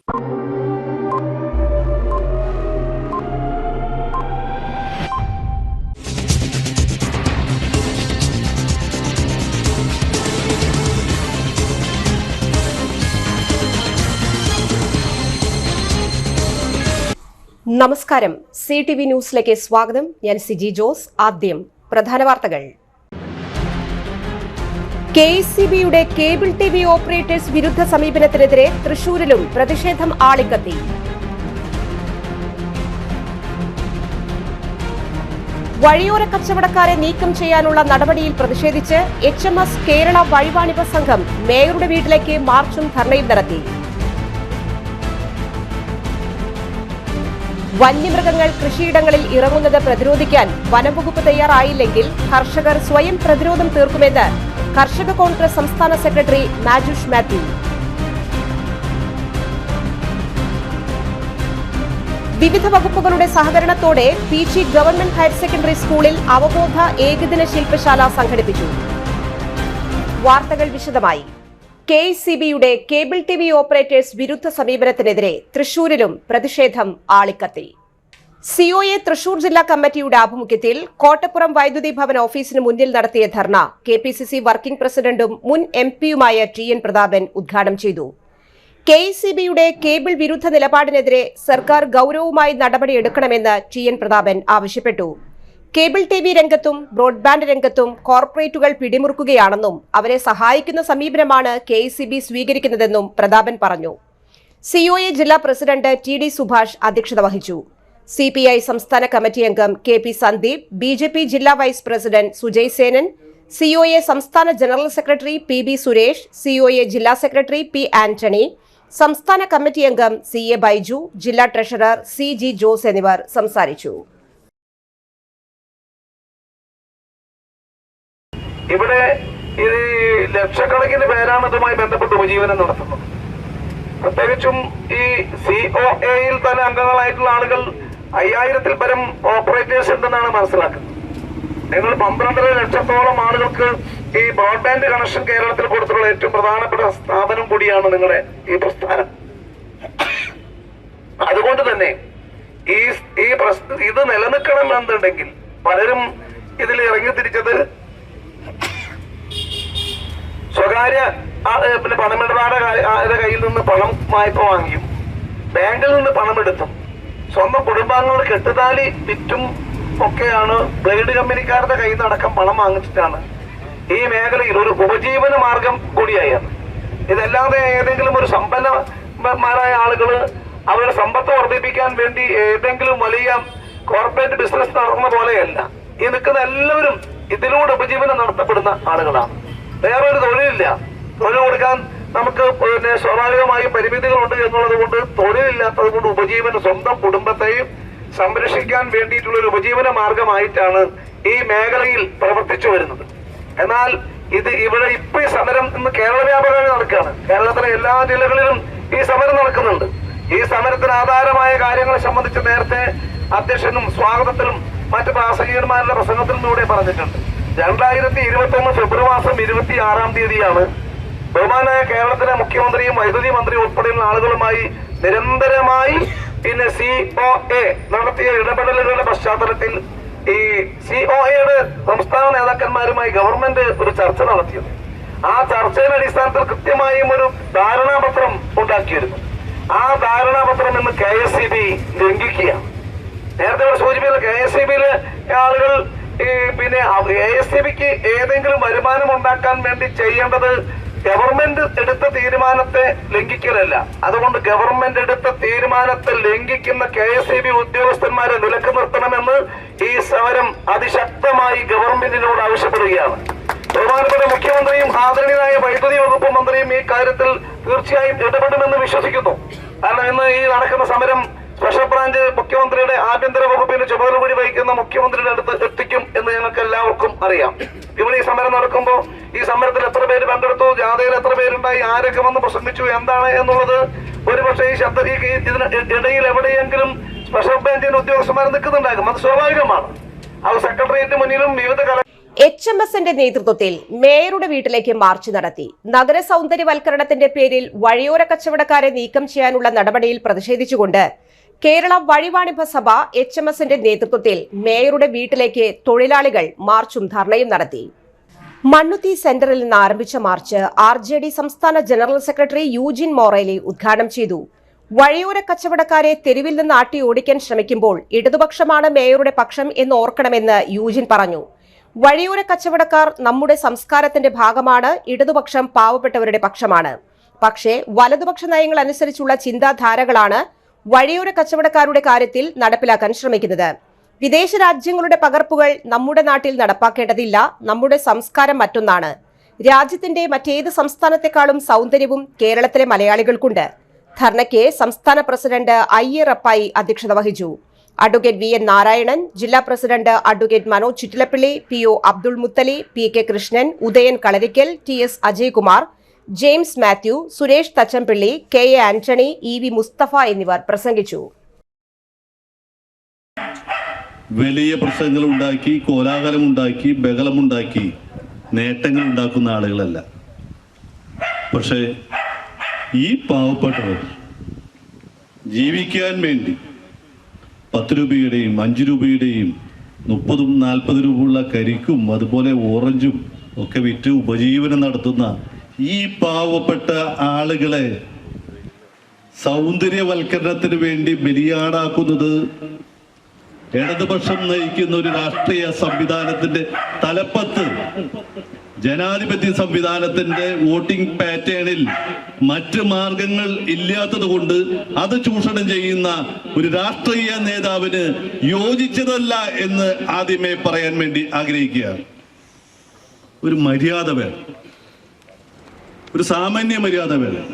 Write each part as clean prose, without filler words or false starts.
നമസ്കാരം, CTV ന്യൂസിലേക്ക് സ്വാഗതം. ഞാൻ സിജി ജോസ്. ആദ്യം പ്രധാന വാർത്തകൾ. KECBയുടെ കേബിൾ TV ഓപ്പറേറ്റേഴ്സ് വിരുദ്ധ സമീപനത്തിനെതിരെ തൃശൂരിലും പ്രതിഷേധം ആളിക്കത്തി. വഴിയോര കച്ചവടക്കാരെ നീക്കം ചെയ്യാനുള്ള നടപടിയിൽ പ്രതിഷേധിച്ച് HMS കേരള വഴിവാണിഭ സംഘം മേയറുടെ വീട്ടിലേക്ക് മാർച്ചും ധർണയും നടത്തി. വന്യമൃഗങ്ങൾ കൃഷിയിടങ്ങളിൽ ഇറങ്ങുന്നത് പ്രതിരോധിക്കാൻ വനംവകുപ്പ് തയ്യാറായില്ലെങ്കിൽ കർഷകർ സ്വയം പ്രതിരോധം തീർക്കുമെന്ന് കർഷക കോൺഗ്രസ് സംസ്ഥാന സെക്രട്ടറി മാജുഷ് മാത്യു. വിവിധ വകുപ്പുകളുടെ സഹകരണത്തോടെ പീച്ചി ഗവൺമെന്റ് ഹയർ സെക്കൻഡറി സ്കൂളിൽ അവബോധ ഏകദിന ശില്പശാല സംഘടിപ്പിച്ചു. വാർത്തകൾ വിശദമായി. KECBയുടെ കേബിൾ TV ഓപ്പറേറ്റേഴ്സ് വിരുദ്ധ സമീപനത്തിനെതിരെ തൃശൂരിലും പ്രതിഷേധം ആളിക്കത്തി. COA തൃശൂർ ജില്ലാ കമ്മിറ്റിയുടെ ആഭിമുഖ്യത്തിൽ കോട്ടപ്പുറം വൈദ്യുതി ഭവൻ ഓഫീസിന് മുന്നിൽ നടത്തിയ ധർണ KPCC വർക്കിംഗ് പ്രസിഡന്റും മുൻ MP-യുമായ TN പ്രതാപൻ ഉദ്ഘാടനം ചെയ്തു. KECBയുടെ കേബിൾ വിരുദ്ധ നിലപാടിനെതിരെ സർക്കാർ ഗൌരവമായി നടപടിയെടുക്കണമെന്ന് TN പ്രതാപൻ ആവശ്യപ്പെട്ടു. കേബിൾ TV രംഗത്തും ബ്രോഡ്ബാൻഡ് രംഗത്തും കോർപ്പറേറ്റുകൾ പിടിമുറുക്കുകയാണെന്നും അവരെ സഹായിക്കുന്ന സമീപനമാണ് KECB സ്വീകരിക്കുന്നതെന്നും പ്രതാപൻ പറഞ്ഞു. COA ജില്ലാ പ്രസിഡന്റ് TD സുഭാഷ് അധ്യക്ഷത വഹിച്ചു. CPI സംസ്ഥാന കമ്മിറ്റി അംഗം KP സന്ദീപ്, BJP ജില്ലാ vice president Sujay Senan, COA സംസ്ഥാന general secretary PB Suresh, COA ജില്ലാ സെക്രട്ടറി P ആന്റണി, സംസ്ഥാന കമ്മിറ്റി അംഗം CA ബൈജു, ജില്ലാ ട്രഷറർ CG ജോസ് എന്നിവർ സംസാരിച്ചു. ഇവിടെ ലക്ഷക്കണക്കിന് പേരാണ് ഇതുമായി ബന്ധപ്പെട്ട് ഉപജീവനം നടത്തുന്നത്. പ്രത്യേകിച്ചും ഈ COAയിൽ തന്നെ അംഗങ്ങളായിട്ടുള്ള ആളുകൾ 5000-ൽ പരം ഓപ്പറേറ്റേഴ്സ് ഉണ്ടെന്നാണ് മനസ്സിലാക്കുന്നത്. നിങ്ങൾ 12.5 ലക്ഷത്തോളം ആളുകൾക്ക് ഈ ബ്രോഡ്ബാൻഡ് കണക്ഷൻ കേരളത്തിൽ കൊടുത്തിട്ടുള്ള ഏറ്റവും പ്രധാനപ്പെട്ട സ്ഥാപനം കൂടിയാണ് നിങ്ങളുടെ ഈ പ്രസ്ഥാനം. അതുകൊണ്ട് തന്നെ ഇത് നിലനിൽക്കണം എന്നുണ്ടെങ്കിൽ പലരും ഇതിൽ ഇറങ്ങി തിരിച്ചത് സ്വകാര്യ പണമിടപാടുകാരുടെ കയ്യിൽ നിന്ന് പണം വായ്പ വാങ്ങിയും ബാങ്കിൽ നിന്ന് പണമെടുത്തും സ്വന്തം കുടുംബാംഗങ്ങൾ കെട്ടുതാലി വിറ്റും ഒക്കെയാണ് ബ്ലേഡ് കമ്പനിക്കാരുടെ കയ്യിൽ നിന്ന് അടക്കം പണം വാങ്ങിച്ചിട്ടാണ് ഈ മേഖലയിൽ ഒരു ഉപജീവന മാർഗം കൂടിയായത്. ഇതല്ലാതെ ഏതെങ്കിലും ഒരു സമ്പന്നന്മാരായ ആളുകൾ അവരുടെ സമ്പത്ത് വർദ്ധിപ്പിക്കാൻ വേണ്ടി ഏതെങ്കിലും വലിയ കോർപ്പറേറ്റ് ബിസിനസ് നടത്തുന്ന പോലെയല്ല. ഈ നിൽക്കുന്ന എല്ലാവരും ഇതിലൂടെ ഉപജീവനം നടത്തപ്പെടുന്ന ആളുകളാണ്. വേറൊരു തൊഴിലില്ല. തൊഴിൽ കൊടുക്കാൻ നമുക്ക് സ്വാഭാവികമായും പരിമിതികളുണ്ട് എന്നുള്ളത് കൊണ്ട് തൊഴിലില്ലാത്തത് കൊണ്ട് ഉപജീവന സ്വന്തം കുടുംബത്തെയും സംരക്ഷിക്കാൻ വേണ്ടിയിട്ടുള്ള ഒരു ഉപജീവന മാർഗമായിട്ടാണ് ഈ മേഖലയിൽ പ്രവർത്തിച്ചു വരുന്നത്. എന്നാൽ ഇവിടെ ഇപ്പൊ ഈ സമരം ഇന്ന് കേരള വ്യാപകമായി നടക്കുകയാണ്. കേരളത്തിലെ എല്ലാ ജില്ലകളിലും ഈ സമരം നടക്കുന്നുണ്ട്. ഈ സമരത്തിന് ആധാരമായ കാര്യങ്ങളെ സംബന്ധിച്ച് നേരത്തെ അധ്യക്ഷനും സ്വാഗതത്തിലും മറ്റ് പ്രാസംഗികന്മാരുടെ പ്രസംഗത്തിലൂടെ പറഞ്ഞിട്ടുണ്ട്. 2021 ഫെബ്രുവരി മാസം 26-ാം തീയതിയാണ് ബഹുമാനായ കേരളത്തിലെ മുഖ്യമന്ത്രിയും വൈദ്യുതി മന്ത്രിയും ഉൾപ്പെടെയുള്ള ആളുകളുമായി നിരന്തരമായി COA നടത്തിയ ഇടപെടലുകളുടെ പശ്ചാത്തലത്തിൽ ഈ COAയുടെ സംസ്ഥാന നേതാക്കന്മാരുമായി ഗവൺമെന്റ് ഒരു ചർച്ച നടത്തിയത്. ആ ചർച്ചയുടെ അടിസ്ഥാനത്തിൽ കൃത്യമായും ഒരു ധാരണാപത്രം ഉണ്ടാക്കിയിരുന്നു. ആ ധാരണാപത്രം ഇന്ന് KECB ലംഘിക്കുകയാണ്. നേരത്തെ ഇവിടെ സൂചിപ്പിച്ച KECBയിലെ ആളുകൾ KECBക്ക് ഏതെങ്കിലും വരുമാനം ഉണ്ടാക്കാൻ വേണ്ടി ചെയ്യേണ്ടത് ഗവൺമെന്റ് എടുത്ത തീരുമാനത്തെ ലംഘിക്കലല്ല. അതുകൊണ്ട് ഗവൺമെന്റ് എടുത്ത തീരുമാനത്തെ ലംഘിക്കുന്ന KECB ഉദ്യോഗസ്ഥന്മാരെ നിലക്ക് നിർത്തണമെന്ന് ഈ സമരം അതിശക്തമായി ഗവൺമെന്റിനോട് ആവശ്യപ്പെടുകയാണ്. ബഹുമാനപ്പെട്ട മുഖ്യമന്ത്രിയും ആദരണീയനായ വൈദ്യുതി വകുപ്പ് മന്ത്രിയും ഈ കാര്യത്തിൽ തീർച്ചയായും ഇടപെടുമെന്ന് വിശ്വസിക്കുന്നു. കാരണം ഇന്ന് ഈ നടക്കുന്ന സമരം സ്പെഷ്യൽ ബ്രാഞ്ച് മുഖ്യമന്ത്രിയുടെ ആഭ്യന്തര വകുപ്പിന് ചുമതല കൂടി വഹിക്കുന്ന മുഖ്യമന്ത്രിയുടെ അടുത്ത് എത്തിക്കും എന്ന് ഞങ്ങൾക്ക് എല്ലാവർക്കും അറിയാം. ഇവിടെ ഈ സമരം നടക്കുമ്പോൾ ഈ സമരത്തിൽ എത്ര പേര് പങ്കെടുത്തു, ജാഥയിൽ എത്ര പേരുണ്ടായി, ആരൊക്കെ വന്ന് പ്രസംഗിച്ചു, എന്താണ് എന്നുള്ളത് ഒരുപക്ഷെ ഇതിനിടയിൽ എവിടെയെങ്കിലും സ്പെഷ്യൽ ബ്രാഞ്ചിന്റെ ഉദ്യോഗസ്ഥന്മാർ നിൽക്കുന്നുണ്ടാകും. അത് സ്വാഭാവികമാണ്. അത് സെക്രട്ടേറിയറ്റ് മുന്നിലും വിവിധ HMSന്റെ നേതൃത്വത്തിൽ മേയറുടെ വീട്ടിലേക്ക് മാർച്ച് നടത്തി. നഗര സൗന്ദര്യവൽക്കരണത്തിന്റെ പേരിൽ വഴിയോര കച്ചവടക്കാരെ നീക്കം ചെയ്യാനുള്ള നടപടിയിൽ പ്രതിഷേധിച്ചുകൊണ്ട് കേരള വഴിവാണിഭ സഭ HMSന്റെ നേതൃത്വത്തിൽ മേയറുടെ വീട്ടിലേക്ക് തൊഴിലാളികൾ മാർച്ചും ധർണയും നടത്തി. മണ്ണുത്തി സെന്ററിൽ നിന്ന് ആരംഭിച്ച മാർച്ച് RJD സംസ്ഥാന ജനറൽ സെക്രട്ടറി യൂജിൻ മൊറേലി ഉദ്ഘാടനം ചെയ്തു. വഴിയോര കച്ചവടക്കാരെ തെരുവിൽ നിന്ന് ആട്ടി ഓടിക്കാൻ ശ്രമിക്കുമ്പോൾ ഇടതുപക്ഷമാണ് മേയറുടെ പക്ഷം എന്ന് ഓർക്കണമെന്ന് യൂജിൻ പറഞ്ഞു. വഴിയോര കച്ചവടക്കാർ നമ്മുടെ സംസ്കാരത്തിന്റെ ഭാഗമാണ്. ഇടതുപക്ഷം പാവപ്പെട്ടവരുടെ പക്ഷമാണ്. പക്ഷേ വലതുപക്ഷ നയങ്ങൾ അനുസരിച്ചുള്ള ചിന്താധാരകളാണ് വഴിയോര കച്ചവടക്കാരുടെ കാര്യത്തിൽ നടപ്പിലാക്കാൻ ശ്രമിക്കുന്നത്. വിദേശ രാജ്യങ്ങളുടെ പകർപ്പുകൾ നമ്മുടെ നാട്ടിൽ നടപ്പാക്കേണ്ടതില്ല. നമ്മുടെ സംസ്കാരം മറ്റൊന്നാണ്. രാജ്യത്തിന്റെ മറ്റേത് സംസ്ഥാനത്തെക്കാളും സൗന്ദര്യവും കേരളത്തിലെ മലയാളികൾക്കുണ്ട്. ധർണയ്ക്ക് സംസ്ഥാന പ്രസിഡന്റ് IA റപ്പായി അധ്യക്ഷത വഹിച്ചു. അഡ്വക്കേറ്റ് VN നാരായണൻ, ജില്ലാ president advocate Manoj Chittilappilly, PO Abdul Muthali, PK Krishnan, Udayan Kalarikkal, TS Ajaykumar, James Mathew, Suresh Thachampilly, KA Antony, EV Musthafa എന്നിവർ പ്രസംഗിച്ചു. വലിയ പ്രശ്നങ്ങളുണ്ടാക്കി, കോലാഹലമുണ്ടാക്കി, ബഹളമുണ്ടാക്കി നേട്ടങ്ങൾ ഉണ്ടാക്കുന്ന ആളുകളല്ല. പക്ഷേ ഈ പാവപ്പെട്ടവർ ജീവിക്കാൻ വേണ്ടി 10 രൂപയുടെയും 5 രൂപയുടെയും 30-40 രൂപയുള്ള കരിക്കും അതുപോലെ ഓറഞ്ചും ഒക്കെ വിറ്റ് ഉപജീവനം നടത്തുന്ന ഈ പാവപ്പെട്ട ആളുകളെ സൗന്ദര്യവൽക്കരണത്തിന് വേണ്ടി ബലിയാടാക്കുന്നത് ഇടതുപക്ഷം നയിക്കുന്ന ഒരു രാഷ്ട്രീയ സംവിധാനത്തിന്റെ തലപ്പത്ത്, ജനാധിപത്യ സംവിധാനത്തിന്റെ വോട്ടിംഗ് പാറ്റേണിൽ മറ്റ് മാർഗങ്ങൾ ഇല്ലാത്തത് കൊണ്ട് അത് ചൂഷണം ചെയ്യുന്ന ഒരു രാഷ്ട്രീയ നേതാവിന് യോജിച്ചതല്ല എന്ന് ആദ്യമേ പറയാൻ വേണ്ടി ആഗ്രഹിക്കുകയാണ്. ഒരു മര്യാദ വേണം, ഒരു സാമാന്യ മര്യാദ വേണം.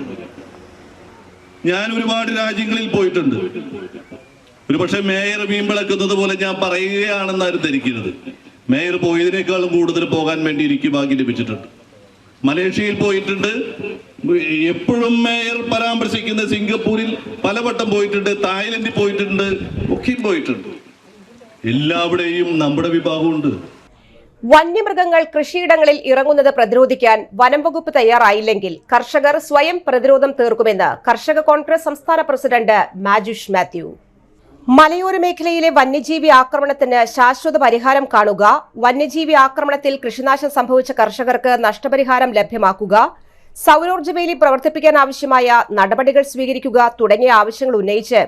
ഞാൻ ഒരുപാട് രാജ്യങ്ങളിൽ പോയിട്ടുണ്ട്. ഒരുപക്ഷെ മേയർ വീമ്പിളക്കുന്നത് പോലെ ഞാൻ പറയുകയാണെന്നാരും ധരിക്കരുത്. മേയർ പോയതിനേക്കാളും കൂടുതൽ പോകാൻ വേണ്ടി എനിക്ക് ഭാഗ്യം ലഭിച്ചിട്ടുണ്ട്. മലേഷ്യയിൽ പോയിട്ടുണ്ട്. എപ്പോഴും മേയർ പരാമർശിക്കുന്ന സിംഗപ്പൂരിൽ പലവട്ടം പോയിട്ടുണ്ട്. തായ്ലൻഡിൽ പോയിട്ടുണ്ട്. ഒക്കെ പോയിട്ടുണ്ട്. എല്ലാവിടെയും നമ്മുടെ വിഭാഗമുണ്ട്. വന്യമൃഗങ്ങൾ കൃഷിയിടങ്ങളിൽ ഇറങ്ങുന്നത് പ്രതിരോധിക്കാൻ വനം വകുപ്പ് തയ്യാറായില്ലെങ്കിൽ കർഷകർ സ്വയം പ്രതിരോധം തീർക്കുമെന്ന് കർഷക കോൺഗ്രസ് സംസ്ഥാന പ്രസിഡന്റ് മാജുഷ് മാത്യു. മലയോര മേഖലയിലെ വന്യജീവി ആക്രമണത്തിന് ശാശ്വത പരിഹാരം കാണുക, വന്യജീവി ആക്രമണത്തിൽ കൃഷിനാശം സംഭവിച്ച കർഷകർക്ക് നഷ്ടപരിഹാരം ലഭ്യമാക്കുക, സൗരോർജ്ജ വേലി പ്രവർത്തിപ്പിക്കാൻ ആവശ്യമായ നടപടികൾ സ്വീകരിക്കുക തുടങ്ങിയ ആവശ്യങ്ങൾ ഉന്നയിച്ച്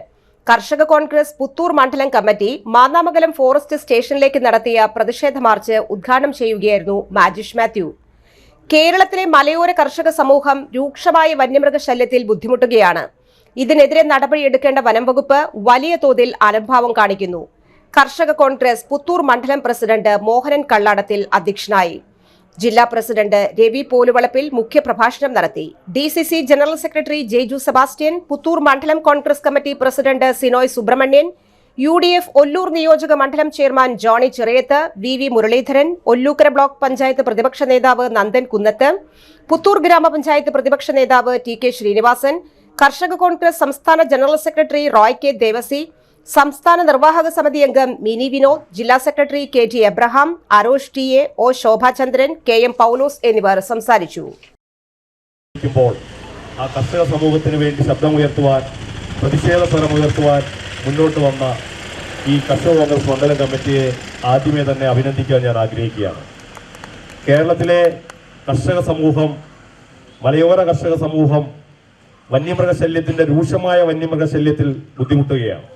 കർഷക കോൺഗ്രസ് പുത്തൂർ മണ്ഡലം കമ്മിറ്റി മാന്നാമംഗലം ഫോറസ്റ്റ് സ്റ്റേഷനിലേക്ക് നടത്തിയ പ്രതിഷേധ മാർച്ച് ഉദ്ഘാടനം ചെയ്യുകയായിരുന്നു മാജുഷ് മാത്യു. കേരളത്തിലെ മലയോര കർഷക സമൂഹം രൂക്ഷമായ വന്യമൃഗശല്യത്തിൽ ബുദ്ധിമുട്ടുകയാണ്. ഇതിനെതിരെ നടപടിയെടുക്കേണ്ട വനം വകുപ്പ് വലിയ തോതിൽ അലംഭാവം കാണിക്കുന്നു. കർഷക കോൺഗ്രസ് പുത്തൂർ മണ്ഡലം പ്രസിഡന്റ് മോഹനൻ കള്ളാടത്തിൽ അധ്യക്ഷനായി. ജില്ലാ പ്രസിഡന്റ് രവി പോലുവളപ്പിൽ മുഖ്യപ്രഭാഷണം നടത്തി. DCC general secretary Jaiju Sebastian, Puthur മണ്ഡലം Congress committee president Sinoy Subrahmanian, UDF Ollur നിയോജക മണ്ഡലം chairman Johnny Cheriyath, VV Muraleedharan, Ollukkara block panchayat പ്രതിപക്ഷ നേതാവ് നന്ദൻ കുന്നത്ത്, പുത്തൂർ ഗ്രാമപഞ്ചായത്ത് പ്രതിപക്ഷ നേതാവ് TK ശ്രീനിവാസൻ, കർഷക കോൺഗ്രസ് സംസ്ഥാന general secretary Roy K Devasy, സംസ്ഥാന നിർവാഹക സമിതി അംഗം മിനി വിനോദ്, ജില്ലാ secretary KT Abraham, Arosh TA, O Shobhachandran, KM Paulose എന്നിവർ സംസാരിച്ചു. ആ കർഷക സമൂഹത്തിന് വേണ്ടി ശബ്ദമുയർത്തുവാൻ, പ്രതിഷേധ സ്വരമുയർത്തുവാൻ മുന്നോട്ട് വന്ന ഈ കർഷക കോൺഗ്രസ് മണ്ഡലം കമ്മിറ്റിയെ ആദ്യമേ തന്നെ അഭിനന്ദിക്കാൻ ഞാൻ ആഗ്രഹിക്കുകയാണ്. കേരളത്തിലെ കർഷക സമൂഹം, മലയോര കർഷക സമൂഹം വന്യമൃഗശല്യത്തിൻ്റെ രൂക്ഷമായ വന്യമൃഗശല്യത്തിൽ ബുദ്ധിമുട്ടുകയാണ്.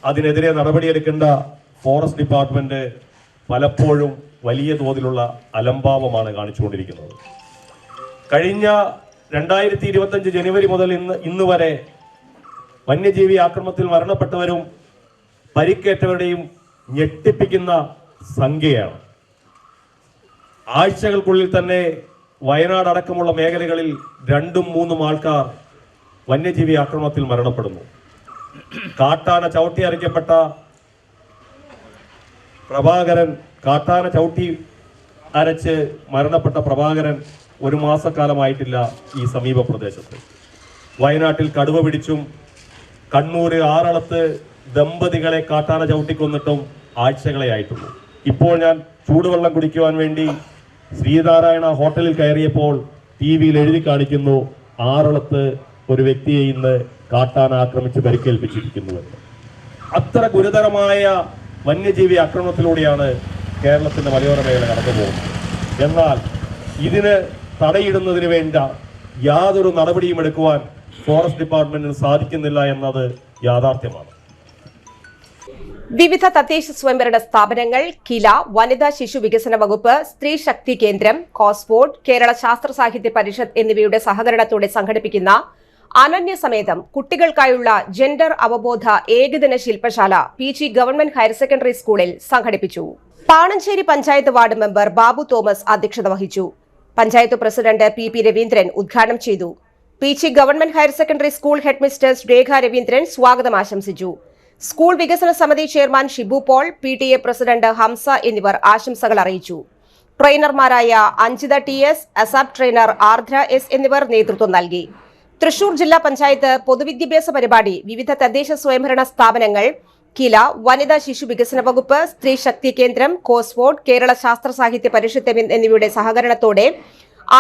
അതിനെതിരെ നടപടിയെടുക്കേണ്ട ഫോറസ്റ്റ് ഡിപ്പാർട്ട്മെൻറ്റ് പലപ്പോഴും വലിയ തോതിലുള്ള അലംഭാവമാണ് കാണിച്ചുകൊണ്ടിരിക്കുന്നത്. കഴിഞ്ഞ 2025 ജനുവരി മുതൽ ഇന്ന് വരെ വന്യജീവി ആക്രമണത്തിൽ മരണപ്പെട്ടവരും പരിക്കേറ്റവരുടെയും ഞെട്ടിപ്പിക്കുന്ന സംഖ്യയാണ്. ആഴ്ചകൾക്കുള്ളിൽ തന്നെ വയനാട് അടക്കമുള്ള മേഖലകളിൽ 2-3 ആൾക്കാർ വന്യജീവി ആക്രമണത്തിൽ മരണപ്പെടുന്നു. കാട്ടാന ചവിട്ടി അരയ്ക്കപ്പെട്ട പ്രഭാകരൻ, കാട്ടാന ചവിട്ടി അരച്ച് മരണപ്പെട്ട പ്രഭാകരൻ 1 മാസക്കാലമായിട്ടില്ല ഈ സമീപ പ്രദേശത്ത്. വയനാട്ടിൽ കടുവ പിടിച്ചും കണ്ണൂര് ആറളത്ത് ദമ്പതികളെ കാട്ടാന ചവിട്ടിക്കൊന്നിട്ടും ആഴ്ചകളെ ആയിട്ടുള്ളൂ. ഇപ്പോൾ ഞാൻ ചൂടുവെള്ളം കുടിക്കുവാൻ വേണ്ടി ശ്രീനാരായണ ഹോട്ടലിൽ കയറിയപ്പോൾ TV-യിൽ എഴുതി കാണിക്കുന്നു, ആറളത്ത് ഒരു വ്യക്തിയെ ഇന്ന് കാട്ടാന ആക്രമിച്ച് പരിക്കേൽപ്പിച്ചിരിക്കുന്നുവെന്ന്. അത്ര ഗുരുതരമായ വന്യജീവി ആക്രമണത്തിലൂടെയാണ് കേരളത്തിന്റെ മലയോര മേഖല കടന്നു പോകുന്നത്. എന്നാൽ ഇതിന് തടയിടുന്നതിന് വേണ്ട യാതൊരു നടപടിയും എടുക്കുവാൻ ഫോറസ്റ്റ് ഡിപ്പാർട്ട്മെന്റിന് സാധിക്കുന്നില്ല എന്നത് യാഥാർത്ഥ്യമാണ്. വിവിധ തദ്ദേശ സ്വയംഭരണ സ്ഥാപനങ്ങൾ, കില, വനിതാ ശിശു വികസന വകുപ്പ്, സ്ത്രീ ശക്തി കേന്ദ്രം, കോസ്ഫോർഡ്, കേരള ശാസ്ത്ര സാഹിത്യ പരിഷത്ത് എന്നിവയുടെ സഹകരണത്തോടെ സംഘടിപ്പിക്കുന്ന അനന്യസമേതം കുട്ടികൾക്കായുള്ള ജെൻഡർ അവബോധ ഏകദിന ശില്പശാല PG ഗവൺമെന്റ് ഹയർ സെക്കൻഡറി സ്കൂളിൽ സംഘടിപ്പിച്ചു. Pananchery panchayat ward member Babu Thomas അധ്യക്ഷത വഹിച്ചു. പഞ്ചായത്ത് പ്രസിഡന്റ് PP രവീന്ദ്രൻ ഉദ്ഘാടനം ചെയ്തു. PG government higher secondary school headmistress Rekha Raveendran സ്വാഗതം ആശംസിച്ചു. സ്കൂൾ വികസന സമിതി chairman Shibu Paul, PTA president Hamsa എന്നിവർ ആശംസകൾ അറിയിച്ചു. ട്രെയിനർമാരായ Anjitha TS, Asab trainer Ardra S എന്നിവർ നേതൃത്വം നൽകി. തൃശൂർ ജില്ലാ പഞ്ചായത്ത് പൊതുവിദ്യാഭ്യാസ പരിപാടി വിവിധ തദ്ദേശ സ്വയംഭരണ സ്ഥാപനങ്ങൾ, കില, വനിതാ ശിശു വികസന വകുപ്പ്, സ്ത്രീ ശക്തി കേന്ദ്രം, കോസ്ഫോർഡ്, കേരള ശാസ്ത്ര സാഹിത്യ പരിഷത്ത് എന്നിവയുടെ സഹകരണത്തോടെ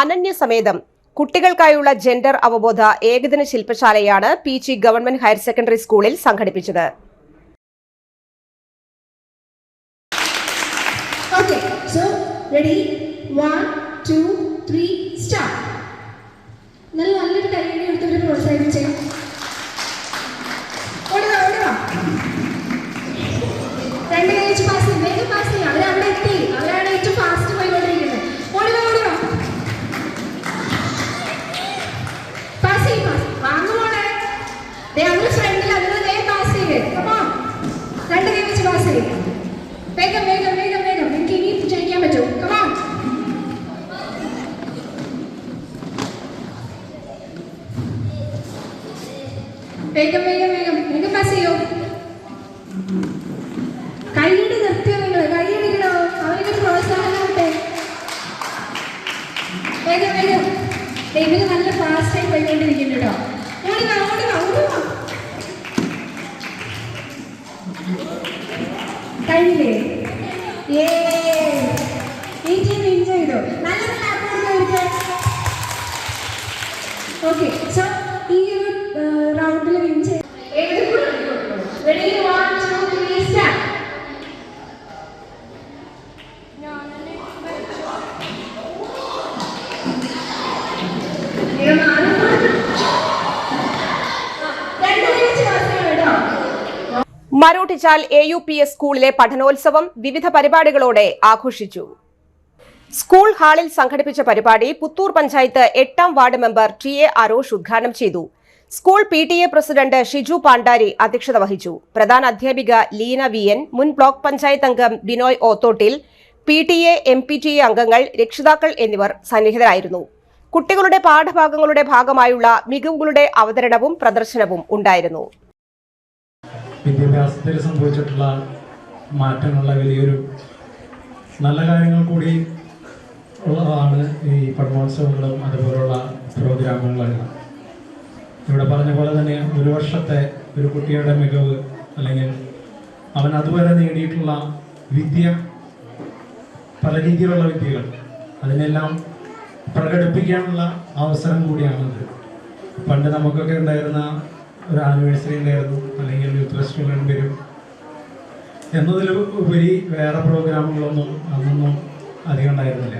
അനന്യസമേതം കുട്ടികൾക്കായുള്ള ജെൻഡർ അവബോധ ഏകദിന ശില്പശാലയാണ് PG ഗവൺമെന്റ് ഹയർ സെക്കൻഡറി സ്കൂളിൽ സംഘടിപ്പിച്ചത്. Okay, so ready? 1, 2, 3, start. നല്ലൊരു കൈയടി എടുത്തവരെ പ്രോത്സാഹിപ്പിച്ചേ. ഓടുക. രണ്ട് കൈ വെച്ച് പാസ് ചെയ്യും, വേഗം പാസ് ചെയ്യും. അവരവിടെ എത്തി, അവരാണ് ഏറ്റവും ഫാസ്റ്റ് പോയിക്കൊണ്ടിരിക്കുന്നത്. ഓടുക. പാസ് ചെയ്യും. വാങ്ങു പോണേ. അവര് ഫ്രണ്ടിൽ അതിന് വേഗം പാസ് ചെയ്യേ. രണ്ട് കൈ വെച്ച് പാസ് ചെയ്യും. വേഗം. എനിക്ക് ഇനി ജയിക്കാൻ പറ്റും. കമാൺ. വേഗം പാസ് ചെയ്യോ. കൈയ്യടി നിർത്തിയോ നിങ്ങൾ? കൈയ്യടിക്കണോ? അവർക്ക് പ്രോത്സാഹനമാവട്ടെ. വേഗം. ഇവര് നല്ല ഫാസ്റ്റായി പോയിക്കൊണ്ടിരിക്കുന്നു കേട്ടോ. ഓടുക. കഴിഞ്ഞില്ലേ? ഈ ടീം വിൻ ചെയ്തു. നല്ലൊരു ക്ലാപ്പ് കൊടുക്കുക. ഓക്കെ, സോ ഈ ഒരു റൗണ്ടിൽ വിൻ ചെയ്തു. Ready? 1, 2, 3, start. മരോട്ടിച്ചാൽ AUPS സ്കൂളിലെ പഠനോത്സവം വിവിധ പരിപാടികളോടെ ആഘോഷിച്ചു. സ്കൂൾ ഹാളിൽ സംഘടിപ്പിച്ച പരിപാടി Puthur panchayat 8ാം ward member TA അരോഷ് ഉദ്ഘാടനം ചെയ്തു. School PTA president Shiju Pandari അധ്യക്ഷത വഹിച്ചു. പ്രധാന അധ്യാപിക ലീന VN, മുൻ ബ്ലോക്ക് പഞ്ചായത്ത് അംഗം ബിനോയ് ഓത്തോട്ടിൽ, PTA, MPTA അംഗങ്ങൾ, രക്ഷിതാക്കൾ എന്നിവർ സന്നിഹിതരായിരുന്നു. കുട്ടികളുടെ പാഠഭാഗങ്ങളുടെ ഭാഗമായുള്ള മികവുകളുടെ അവതരണവും പ്രദർശനവും ഉണ്ടായിരുന്നു. വിദ്യാഭ്യാസത്തിൽ സംഭവിച്ചിട്ടുള്ള മാറ്റങ്ങളുള്ള വലിയൊരു നല്ല കാര്യങ്ങൾ കൂടി ഉള്ളതാണ് ഈ പഠനോത്സവങ്ങളും അതുപോലുള്ള പ്രോഗ്രാമുകളെല്ലാം. ഇവിടെ പറഞ്ഞ പോലെ തന്നെ ഒരു വർഷത്തെ ഒരു കുട്ടിയുടെ മികവ് അല്ലെങ്കിൽ അവൻ അതുവരെ നേടിയിട്ടുള്ള വിദ്യ, പല രീതിയിലുള്ള വിദ്യകൾ, അതിനെല്ലാം പ്രകടിപ്പിക്കാനുള്ള അവസരം കൂടിയാണിത്. പണ്ട് നമുക്കൊക്കെ ഉണ്ടായിരുന്ന ഒരു ആനിവേഴ്സറി ഉണ്ടായിരുന്നു, അല്ലെങ്കിൽ യൂത്ത് ഫെസ്റ്റിവൽ വരും എന്നതിലുപരി വേറെ പ്രോഗ്രാമുകളൊന്നും അന്നൊന്നും അധികം ഉണ്ടായിരുന്നില്ല.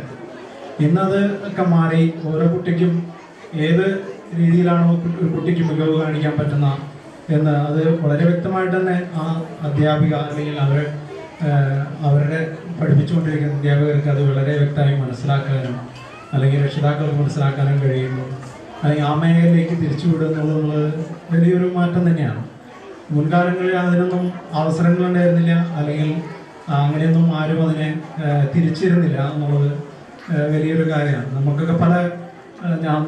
ഇന്നത് ഒക്കെ മാറി ഓരോ കുട്ടിക്കും ഏത് രീതിയിലാണോ ഒരു കുട്ടിക്ക് മികവ് കാണിക്കാൻ പറ്റുന്ന എന്ന് അത് വളരെ വ്യക്തമായിട്ട് തന്നെ ആ അധ്യാപിക അല്ലെങ്കിൽ അവരുടെ പഠിപ്പിച്ചുകൊണ്ടിരിക്കുന്ന അധ്യാപകർക്ക് അത് വളരെ വ്യക്തമായി മനസ്സിലാക്കാനും അല്ലെങ്കിൽ രക്ഷിതാക്കൾക്ക് മനസ്സിലാക്കാനും കഴിയുന്നു. അല്ലെങ്കിൽ ആ മേഖലയിലേക്ക് തിരിച്ചുവിടുക എന്നുള്ളത് വലിയൊരു മാറ്റം തന്നെയാണ്. മുൻകാലങ്ങളിൽ അതിനൊന്നും അവസരങ്ങളുണ്ടായിരുന്നില്ല, അല്ലെങ്കിൽ അങ്ങനെയൊന്നും ആരും അതിനെ തിരിച്ചിരുന്നില്ല എന്നുള്ളത് വലിയൊരു കാര്യമാണ്. നമുക്കൊക്കെ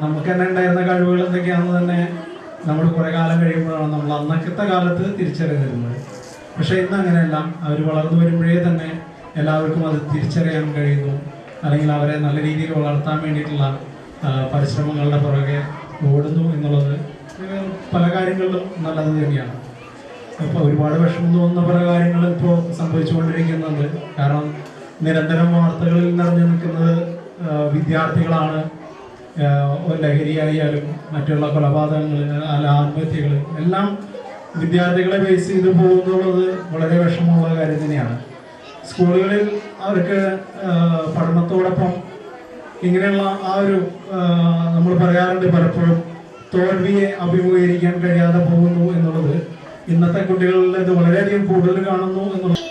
നമുക്ക് തന്നെ ഉണ്ടായിരുന്ന കഴിവുകൾ എന്തൊക്കെയാണെന്ന് തന്നെ നമ്മൾ കുറേ കാലം കഴിയുമ്പോഴാണ് നമ്മൾ അന്നത്തെ കാലത്ത് തിരിച്ചറിയുന്നത്. പക്ഷേ ഇന്ന് അങ്ങനെയല്ല, അവർ വളർന്നു വരുമ്പോഴേ തന്നെ എല്ലാവർക്കും അത് തിരിച്ചറിയാൻ കഴിയുന്നു, അല്ലെങ്കിൽ അവരെ നല്ല രീതിയിൽ വളർത്താൻ വേണ്ടിയിട്ടുള്ള പരിശ്രമങ്ങളുടെ പുറകെ ഓടുന്നു എന്നുള്ളത് പല കാര്യങ്ങളിലും നല്ലത് തന്നെയാണ്. ഇപ്പോൾ ഒരുപാട് വിഷമം തോന്നുന്ന പല കാര്യങ്ങളും ഇപ്പോൾ സംഭവിച്ചുകൊണ്ടിരിക്കുന്നുണ്ട്. കാരണം നിരന്തരം വാർത്തകളിൽ നിറഞ്ഞു നിൽക്കുന്നത് വിദ്യാർത്ഥികളാണ്. ലഹരിയായാലും മറ്റുള്ള കൊലപാതകങ്ങൾ, ആത്മഹത്യകൾ എല്ലാം വിദ്യാർത്ഥികളെ ബേസ് ചെയ്ത് പോകുന്നുള്ളത് വളരെ വിഷമമുള്ള കാര്യം തന്നെയാണ്. സ്കൂളുകളിൽ അവർക്ക് പഠനത്തോടൊപ്പം ഇങ്ങനെയുള്ള ആ ഒരു നമ്മൾ പറയാറുണ്ട് പലപ്പോഴും തോൽവിയെ അഭിമുഖീകരിക്കാൻ കഴിയാതെ പോകുന്നു എന്നുള്ളത് ഇന്നത്തെ കുട്ടികളിൽ ഇത് വളരെയധികം കൂടുതൽ കാണുന്നു എന്നുള്ളത്.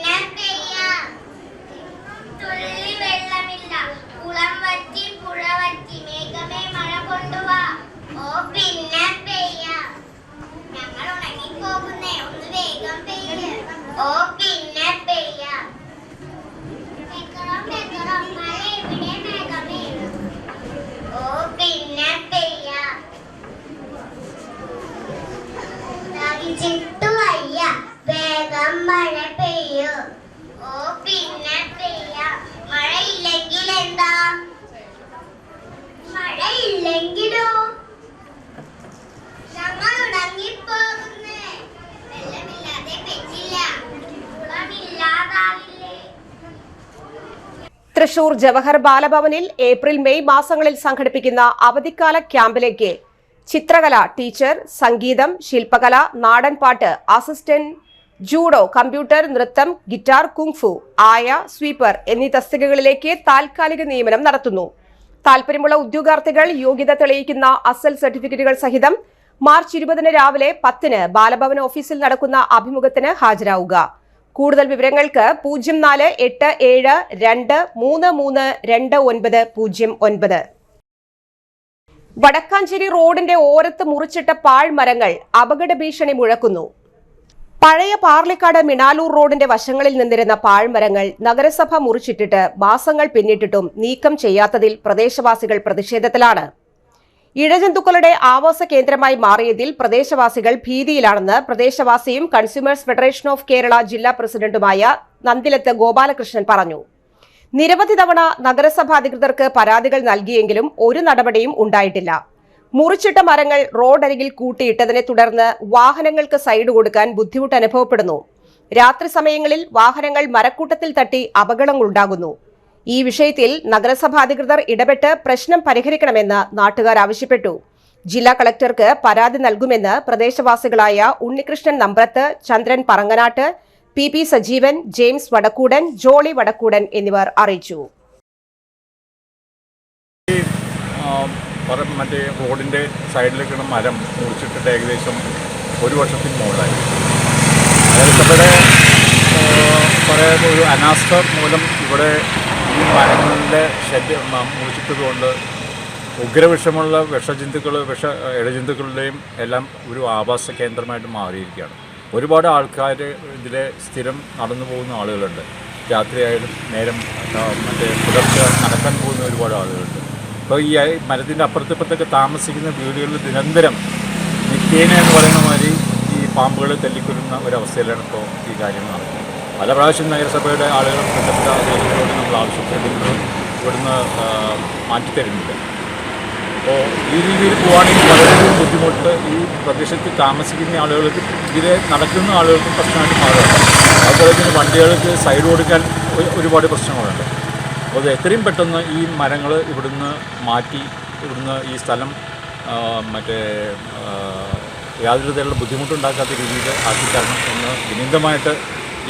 തൃശൂർ ജവഹർ ബാലഭവനിൽ ഏപ്രിൽ മെയ് മാസങ്ങളിൽ സംഘടിപ്പിക്കുന്ന അവധിക്കാല ക്യാമ്പിലേക്ക് ചിത്രകല ടീച്ചർ, സംഗീതം, ശില്പകല, നാടൻപാട്ട്, അസിസ്റ്റന്റ്, ജൂഡോ, കമ്പ്യൂട്ടർ, നൃത്തം, ഗിറ്റാർ, കുങ്ഫു, ആയ, സ്വീപ്പർ എന്നീ തസ്തികകളിലേക്ക് താൽക്കാലിക നിയമനം നടത്തുന്നു. താൽപര്യമുള്ള ഉദ്യോഗാർത്ഥികൾ യോഗ്യത തെളിയിക്കുന്ന അസൽ സർട്ടിഫിക്കറ്റുകൾ സഹിതം മാർച്ച് 20 രാവിലെ 10 ബാലഭവൻ ഓഫീസിൽ നടക്കുന്ന അഭിമുഖത്തിന് ഹാജരാവുക. കൂടുതൽ വിവരങ്ങൾക്ക് 0487233209. വടക്കാഞ്ചേരി റോഡിന്റെ ഓരത്ത് മുറിച്ചിട്ട പാഴ്മരങ്ങൾ അപകട ഭീഷണി മുഴക്കുന്നു. പഴയ പാർലിക്കാട് മിണാലൂർ റോഡിന്റെ വശങ്ങളിൽ നിന്നിരുന്ന പാഴ്മരങ്ങൾ നഗരസഭ മുറിച്ചിട്ടിട്ട് മാസങ്ങൾ പിന്നിട്ടിട്ടും നീക്കം ചെയ്യാത്തതിൽ പ്രദേശവാസികൾ പ്രതിഷേധത്തിലാണ്. ഇഴജന്തുക്കളുടെ ആവാസ കേന്ദ്രമായി മാറിയതിൽ പ്രദേശവാസികൾ ഭീതിയിലാണെന്ന് പ്രദേശവാസിയും കൺസ്യൂമേഴ്സ് ഫെഡറേഷൻ ഓഫ് കേരള ജില്ലാ പ്രസിഡന്റുമായ നന്ദിലത്ത് ഗോപാലകൃഷ്ണൻ പറഞ്ഞു. നിരവധി തവണ നഗരസഭ അധികൃതർക്ക് പരാതികൾ നൽകിയെങ്കിലും ഒരു നടപടിയും ഉണ്ടായിട്ടില്ല. മുറിച്ചിട്ട മരങ്ങൾ റോഡരികിൽ കൂട്ടിയിട്ടതിനെ തുടർന്ന് വാഹനങ്ങൾക്ക് സൈഡ് കൊടുക്കാൻ ബുദ്ധിമുട്ട് അനുഭവപ്പെടുന്നു. രാത്രി സമയങ്ങളിൽ വാഹനങ്ങൾ മരക്കൂട്ടത്തിൽ തട്ടി അപകടങ്ങളുണ്ടാകുന്നു. ഈ വിഷയത്തിൽ നഗരസഭാ അധികൃതർ ഇടപെട്ട് പ്രശ്നം പരിഹരിക്കണമെന്ന് നാട്ടുകാർ ആവശ്യപ്പെട്ടു. ജില്ലാ കളക്ടർക്ക് പരാതി നൽകുമെന്ന് പ്രദേശവാസികളായ ഉണ്ണികൃഷ്ണൻ നമ്പ്രത്ത്, ചന്ദ്രൻ പറങ്ങനാട്ട്, പി സജീവൻ, ജെയിംസ് വടക്കൂടൻ, ജോളി വടക്കൂടൻ എന്നിവർ അറിയിച്ചു. മറ്റേ റോഡിൻ്റെ സൈഡിലേക്കുള്ള മരം മുറിച്ചിട്ടിട്ട് ഏകദേശം 1 വർഷത്തിന് മുകളിലായി. നഗരസഭയുടെ പറയുന്ന ഒരു അനാസ്ഥ മൂലം ഇവിടെ ഈ മരങ്ങളുടെ മുറിച്ചിട്ടതുകൊണ്ട് ഉഗ്രവിഷമുള്ള ഇഴജന്തുക്കളുടെയും എല്ലാം ഒരു ആവാസ കേന്ദ്രമായിട്ട് മാറിയിരിക്കുകയാണ്. ഒരുപാട് ആൾക്കാർ ഇതിലെ സ്ഥിരം നടന്നു പോകുന്ന ആളുകളുണ്ട്. രാത്രിയായാലും നേരം പുലർച്ചെ നടക്കാൻ പോകുന്ന ഒരുപാട് ആളുകളുണ്ട്. അപ്പോൾ ഈ മരത്തിൻ്റെ അപ്പുറത്തിപ്പുറത്തൊക്കെ താമസിക്കുന്ന വീടുകളിൽ നിരന്തരം നിത്യേന എന്ന് പറയുന്ന മാതിരി ഈ പാമ്പുകൾ തല്ലിക്കൊല്ലുന്ന ഒരവസ്ഥയിലാണ് ഇപ്പോൾ ഈ കാര്യങ്ങൾ നടക്കുന്നത്. പല പ്രാവശ്യം നഗരസഭയുടെ ആളുകൾ ബന്ധപ്പെട്ട അധികാരികളോട് നമ്മൾ ആവശ്യപ്പെടുന്നത് ഇവിടുന്ന് മാറ്റിത്തരുന്നില്ല. അപ്പോൾ ഈ രീതിയിൽ പോവുകയാണെങ്കിൽ വളരെയധികം ബുദ്ധിമുട്ട് ഈ പ്രദേശത്ത് താമസിക്കുന്ന ആളുകൾക്ക്, ഇതിലെ നടക്കുന്ന ആളുകൾക്കും പ്രശ്നമായിട്ട് മാറുകയാണ്. അതുപോലെ തന്നെ വണ്ടികൾക്ക് സൈഡ് കൊടുക്കാൻ ഒരുപാട് പ്രശ്നങ്ങളുണ്ട്. അപ്പോൾ എത്രയും പെട്ടെന്ന് ഈ മരങ്ങൾ ഇവിടുന്ന് മാറ്റി ഇവിടുന്ന് ഈ സ്ഥലം യാതൊരു തരത്തിലുള്ള ബുദ്ധിമുട്ടുണ്ടാക്കാത്ത രീതിയിൽ ആക്കിത്തരണം എന്ന് വിനീതമായിട്ട്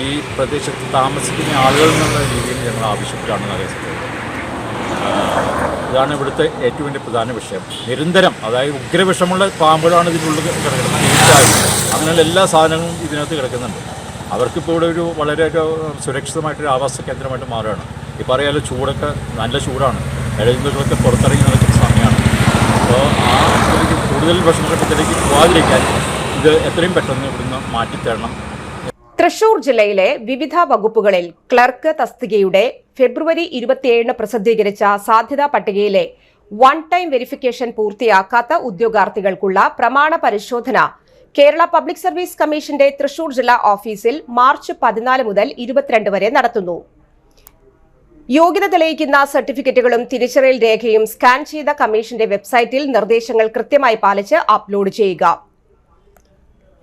ഈ പ്രദേശത്ത് താമസിക്കുന്ന ആളുകൾ എന്നുള്ള രീതിയിൽ ഞങ്ങൾ ആവശ്യപ്പെട്ടാണ് നഗരസഭയിൽ. ഇതാണ് ഇവിടുത്തെ ഏറ്റവും വലിയ പ്രധാന വിഷയം. നിരന്തരം, അതായത് ഉഗ്രവിഷമുള്ള പാമ്പുകളാണ് ഇതിനുള്ളിൽ കിടക്കുന്നത്. അങ്ങനെയുള്ള എല്ലാ സാധനങ്ങളും ഇതിനകത്ത് കിടക്കുന്നുണ്ട്. അവർക്കിപ്പോൾ ഇവിടെ ഒരു വളരെ സുരക്ഷിതമായിട്ടൊരു ആവാസ കേന്ദ്രമായിട്ട് മാറുകയാണ്. ഇപ്പോൾ അറിയാലോ, ചൂടൊക്കെ നല്ല ചൂടാണ്. ഇഴജന്തുക്കളൊക്കെ പുറത്തിറങ്ങി നടക്കുന്ന സമയമാണ്. അപ്പോൾ ആ കൂടുതൽ വിഷമഘട്ടത്തിലേക്ക് പോകാതിരിക്കാൻ ഇത് എത്രയും പെട്ടെന്ന് ഇവിടുന്ന് മാറ്റിത്തരണം. തൃശൂർ ജില്ലയിലെ വിവിധ വകുപ്പുകളിൽ ക്ലർക്ക് തസ്തികയുടെ ഫെബ്രുവരി 27 പ്രസിദ്ധീകരിച്ച സാധ്യതാ പട്ടികയിലെ വൺ ടൈം വെരിഫിക്കേഷൻ പൂർത്തിയാക്കാത്ത ഉദ്യോഗാർത്ഥികൾക്കുള്ള പ്രമാണ പരിശോധന കേരള പബ്ലിക് സർവീസ് കമ്മീഷന്റെ തൃശൂർ ജില്ലാ ഓഫീസിൽ മാർച്ച് 14 മുതൽ 22 വരെ നടത്തുന്നു. യോഗ്യത തെളിയിക്കുന്ന സർട്ടിഫിക്കറ്റുകളും തിരിച്ചറിയൽ രേഖയും സ്കാൻ ചെയ്ത കമ്മീഷന്റെ വെബ്സൈറ്റിൽ നിർദ്ദേശങ്ങൾ കൃത്യമായി പാലിച്ച് അപ്ലോഡ് ചെയ്യുക.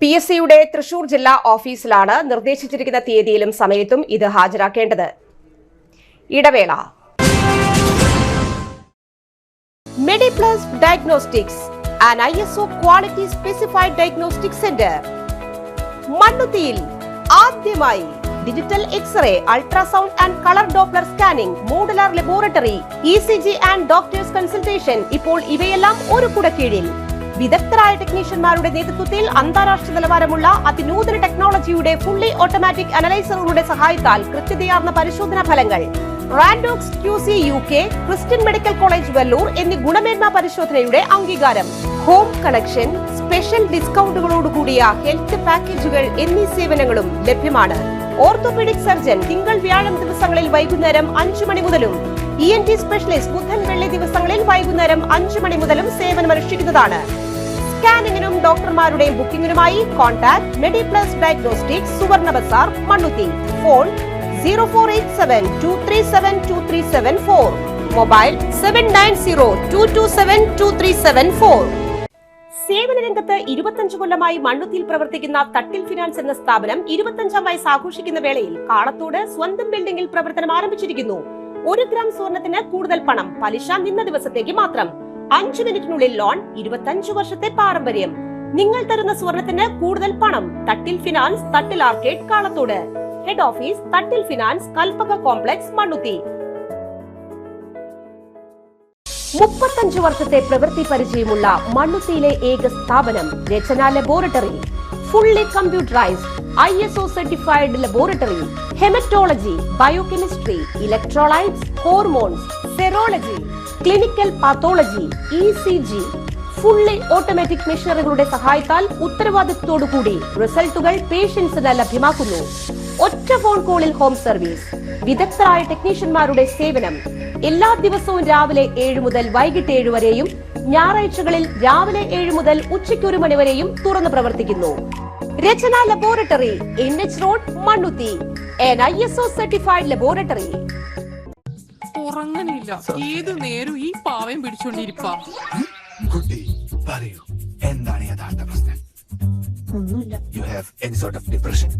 PSCയുടെ തൃശൂർ ജില്ലാ ഓഫീസിലാണ് നിർദ്ദേശിച്ചിരിക്കുന്ന തീയതിയിലും സമയത്തും ഇത് ഹാജരാക്കേണ്ടത്. ഇടവേള. MediPlus Diagnostics, an ISO quality specified diagnostic center. മണ്ണുത്തിയിൽ ആദ്യമായി digital x ray, ultrasound and colour doppler scanning, modular laboratory, ECG and doctors consultation. ഇപ്പോൾ ഇവയെല്ലാം ഒരു കുടക്കീഴിൽ. വിദഗ്ധരായ ടെക്നീഷ്യന്മാരുടെ നേതൃത്വത്തിൽ അന്താരാഷ്ട്ര നിലവാരമുള്ള അതിനൂതന ടെക്നോളജിയുടെ ഫുള്ളി ഓട്ടോമാറ്റിക് അനലൈസറുകളുടെ സഹായത്താൽ കൃത്യതയാർന്ന പരിശോധനാ ഫലങ്ങൾ. റാൻഡോക്സ് QC UK, Christian medical college Vellore എന്നീ ഗുണമേന്മ പരിശോധനയുടെ അംഗീകാരം. ഹോം കണക്ഷൻ, സ്പെഷ്യൽ ഡിസ്കൗണ്ടുകളോടുകൂടിയ ഹെൽത്ത് പാക്കേജുകൾ എന്നീ സേവനങ്ങളും ലഭ്യമാണ്. ഓർത്തോപീഡിക് സർജൻ തിങ്കൾ വ്യാഴം ദിവസങ്ങളിൽ വൈകുന്നേരം 5 മണി മുതലും ENT സ്പെഷ്യലിസ്റ്റ് ബുധൻ വെള്ളി ദിവസങ്ങളിൽ വൈകുന്നേരം 5 മണി മുതലും സേവനമനുഷ്ഠിക്കുന്നതാണ്. സ്കാനിങ്ങിനും ഡോക്ടർമാരുടെയും ബുക്കിംഗിനുമായി കോൺടാക്ട് MediPlus Diagnostics, സുവർണ ബസാർ, മണ്ണുത്തി. Phone 0487237237 mobile 7902272374. സേവന രംഗത്ത് 25 കൊല്ലമായി മണ്ണുത്തിയിൽ പ്രവർത്തിക്കുന്ന തട്ടിൽ ഫിനാൻസ് എന്ന സ്ഥാപനം 25ാം വയസ്സ് ആഘോഷിക്കുന്ന വേളയിൽ കാളത്തോട് സ്വന്തം ബിൽഡിംഗിൽ പ്രവർത്തനം ആരംഭിച്ചിരിക്കുന്നു. 1 ഗ്രാം സ്വർണത്തിന് കൂടുതൽ പണം, പലിശ നിന്ന ദിവസത്തേക്ക് മാത്രം. 5 മിനിറ്റിനുള്ളിൽ ലോൺ, 25 വർഷത്തെ പാരമ്പര്യം. നിങ്ങൾ തരുന്ന സ്വർണത്തിന് കൂടുതൽ പണം. Thattil finance, Thattil arcade, Kalathode. Head office Thattil finance, Kalpaka complex, Mannuthy. 35 വർഷത്തെ പ്രവൃത്തി പരിചയമുള്ള മണ്ണുത്തിയിലെ ഏക സ്ഥാപനം Rachana laboratory. Fully computerised, ISO certified laboratory. Haematology, biochemistry, electrolytes, hormones, serology, clinical pathology, ECG. Fully automatic മെഷീനറികളുടെ സഹായത്താൽ ഉത്തരവാദിത്വത്തോടുകൂടി റിസൾട്ടുകൾ പേഷ്യൻസിന് ലഭ്യമാക്കുന്നു. ഒറ്റ ഫോൺ കോളിൽ ഹോം സർവീസ്. വിദഗ്ധരായ ടെക്നീഷ്യന്മാരുടെ സേവനം. എല്ലാ ദിവസവും രാവിലെ 7 മുതൽ വൈകിട്ട് 7 വരെയും ഞായറാഴ്ചകളിൽ രാവിലെ 7 മുതൽ ഉച്ചയ്ക്ക് 1 മണി വരെയും തുറന്നു പ്രവർത്തിക്കുന്നു. Rachana laboratory, NH road, Mannuthy. an ISO certified laboratory. ഉറങ്ങണില്ല, ഏതു നേരം ഈ പാവം പിടിച്ചോണ്ടിരിപ്പാ. കുട്ടി പറയൂ, എന്താണ് യഥാർത്ഥ പ്രശ്നം? ഒന്നുമില്ല. You have any sort of depression?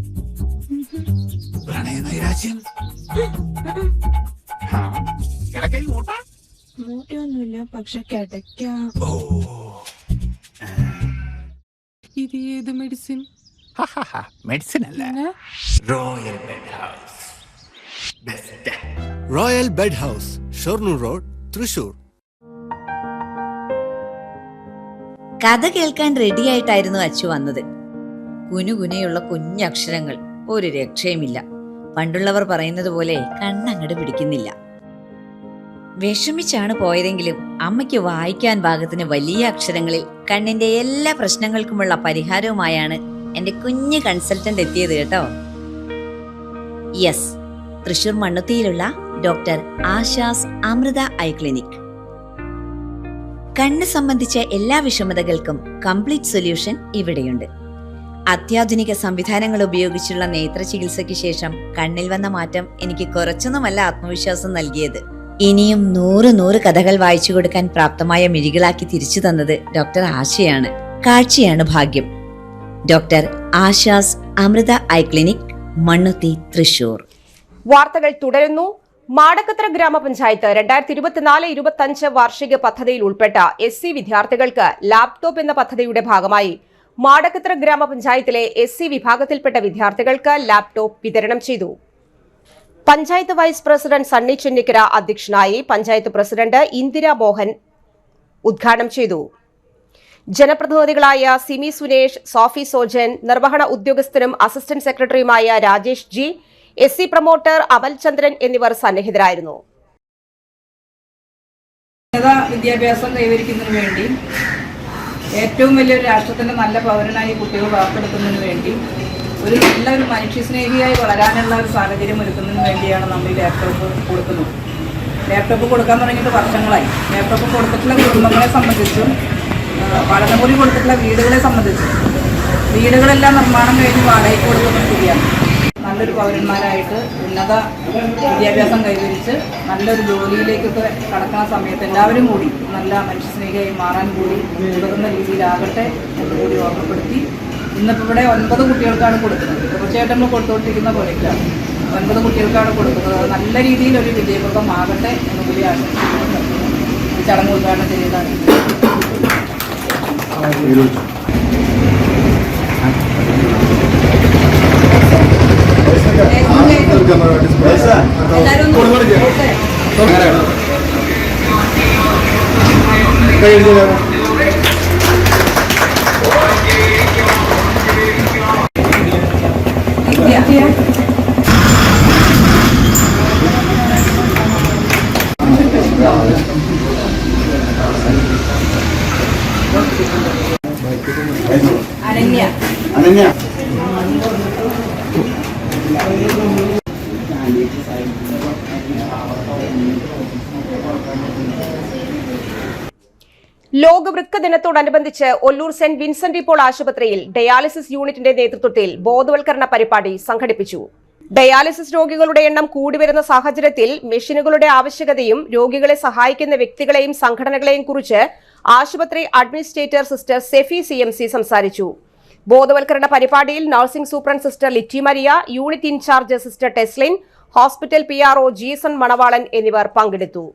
പ്രണയ നൈരാശ്യം? മൂട്ടയൊന്നുമില്ല, പക്ഷെ കിടക്കാം. ഇത് ഏത് മെഡിസിൻ? മെഡിസിൻ അല്ല, royal bed house. Best royal bed house, Shoranur road, Thrissur. കഥ കേൾക്കാൻ റെഡിയായിട്ടായിരുന്നു അച്ചു വന്നത്. കുനുകുനയുള്ള കുഞ്ഞക്ഷരങ്ങൾ, ഒരു രക്ഷയുമില്ല. പണ്ടുള്ളവർ പറയുന്നത് പോലെ കണ്ണങ്ങട് പിടിക്കുന്നില്ല. വിഷമിച്ചാണ് പോയതെങ്കിലും അമ്മയ്ക്ക് വായിക്കാൻ പാകത്തിന് വലിയ അക്ഷരങ്ങളിൽ കണ്ണിന്റെ എല്ലാ പ്രശ്നങ്ങൾക്കുമുള്ള പരിഹാരവുമായാണ് എന്റെ കുഞ്ഞ് കൺസൾട്ടന്റ് എത്തിയത് കേട്ടോ. യെസ്, തൃശൂർ മണ്ണുത്തിയിലുള്ള doctor Asha's Amrita eye clinic. കണ്ണ് സംബന്ധിച്ച എല്ലാ വിഷമതകൾക്കും കംപ്ലീറ്റ് സൊല്യൂഷൻ ഇവിടെയുണ്ട്. അത്യാധുനിക സംവിധാനങ്ങൾ ഉപയോഗിച്ചുള്ള നേത്ര ചികിത്സയ്ക്ക് ശേഷം കണ്ണിൽ വന്ന മാറ്റം എനിക്ക് കുറച്ചൊന്നുമല്ല ആത്മവിശ്വാസം നൽകിയത്. ഇനിയും 100 കഥകൾ വായിച്ചു കൊടുക്കാൻ പ്രാപ്തമായ മിഴികളാക്കി തിരിച്ചു തന്നത് ഡോക്ടർ ആശയാണ്. കാഴ്ചയാണ് ഭാഗ്യം. Doctor Asha's Amrita eye clinic, Mannuthy, Thrissur. വാർത്തകൾ തുടരുന്നു. മാടക്കത്ര ഗ്രാമപഞ്ചായത്ത് 2024-25 വാർഷിക പദ്ധതിയിൽ ഉൾപ്പെട്ട SC വിദ്യാർത്ഥികൾക്ക് ലാപ്ടോപ്പ് എന്ന പദ്ധതിയുടെ ഭാഗമായി മാടക്കത്ര ഗ്രാമപഞ്ചായത്തിലെ SC വിഭാഗത്തിൽപ്പെട്ട വിദ്യാർത്ഥികൾക്ക് ലാപ്ടോപ്പ് വിതരണം ചെയ്തു. പഞ്ചായത്ത് വൈസ് പ്രസിഡന്റ് സണ്ണി ചെന്നിക്കര അധ്യക്ഷനായി. പഞ്ചായത്ത് പ്രസിഡന്റ് ഇന്ദിര മോഹൻ ഉദ്ഘാടനം ചെയ്തു. ജനപ്രതിനിധികളായ സിമി സുനേഷ്, സോഫി സോജൻ, നിർവഹണ ഉദ്യോഗസ്ഥരും അസിസ്റ്റന്റ് സെക്രട്ടറിയുമായ രാജേഷ് ജി, SC പ്രൊമോട്ടർ അമൽ ചന്ദ്രൻ എന്നിവർ സന്നിഹിതരായിരുന്നു. വിദ്യാഭ്യാസം കൈവരിക്കുന്നതിന് വേണ്ടി ഏറ്റവും വലിയൊരു രാഷ്ട്രത്തിന്റെ നല്ല പൗരനായി കുട്ടികൾ വാർത്തെടുക്കുന്നതിന് വേണ്ടി നല്ലൊരു മനുഷ്യസ്നേഹിയായി വളരാനുള്ള ഒരു സാഹചര്യം ഒരുക്കുന്നതിന് വേണ്ടിയാണ് നമ്മൾ ഈ ലാപ്ടോപ്പ് കൊടുക്കുന്നത്. ലാപ്ടോപ്പ് കൊടുക്കാൻ തുടങ്ങിയിട്ട് വർഷങ്ങളായി. ലാപ്ടോപ്പ് കൊടുത്തിട്ടുള്ള കുടുംബങ്ങളെ സംബന്ധിച്ചും പഠനമുറി കൊടുത്തിട്ടുള്ള വീടുകളെ സംബന്ധിച്ചും വീടുകളെല്ലാം നിർമ്മാണം കഴിഞ്ഞ് വാടകയ്ക്ക് കൊടുക്കുന്ന സ്ഥിതിയാണ്. നല്ലൊരു പൗരന്മാരായിട്ട് ഉന്നത വിദ്യാഭ്യാസം കൈവരിച്ച് നല്ലൊരു ജോലിയിലേക്കൊക്കെ കടക്കുന്ന സമയത്ത് എല്ലാവരും കൂടി നല്ല മനുഷ്യസ്നേഹിയായി മാറാൻ കൂടി ഉതകുന്ന രീതിയിലാകട്ടെ എന്നുകൂടി ഓർമ്മപ്പെടുത്തി ഇന്നിപ്പോൾ ഇവിടെ 9 കുട്ടികൾക്കാണ് കൊടുക്കുന്നത്. തീർച്ചയായിട്ടും നമ്മൾ കൊടുത്തുകൊണ്ടിരിക്കുന്ന പോലെയാണ്. 9 കുട്ടികൾക്കാണ് കൊടുക്കുന്നത്. അത് നല്ല രീതിയിൽ ഒരു വിജയപ്രദമാകട്ടെ എന്ന് കൂടി ആശംസിക്കുന്നു. ഈ ചടങ്ങ് ഉദ്ഘാടനം ചെയ്യുന്നതാണ്. അനന്യ ലോക വൃക്ക ദിനത്തോടനുബന്ധിച്ച് ഒല്ലൂർ സെന്റ് വിൻസെന്റ് പോൾ ആശുപത്രിയിൽ ഡയാലിസിസ് യൂണിറ്റിന്റെ നേതൃത്വത്തിൽ ബോധവൽക്കരണ പരിപാടി സംഘടിപ്പിച്ചു. ഡയാലിസിസ് രോഗികളുടെ എണ്ണം കൂടിവരുന്ന സാഹചര്യത്തിൽ മെഷീനുകളുടെ ആവശ്യകതയും രോഗികളെ സഹായിക്കുന്ന വ്യക്തികളെയും സംഘടനകളെയും കുറിച്ച് ആശുപത്രി അഡ്മിനിസ്ട്രേറ്റർ സിസ്റ്റർ സെഫി CMC സംസാരിച്ചു. ബോധവൽക്കരണ പരിപാടിയിൽ nursing superintendent sister Litty Maria, unit in charge sister Teslin, hospital PRO Jeeson Manavalan എന്നിവർ പങ്കെടുത്തു.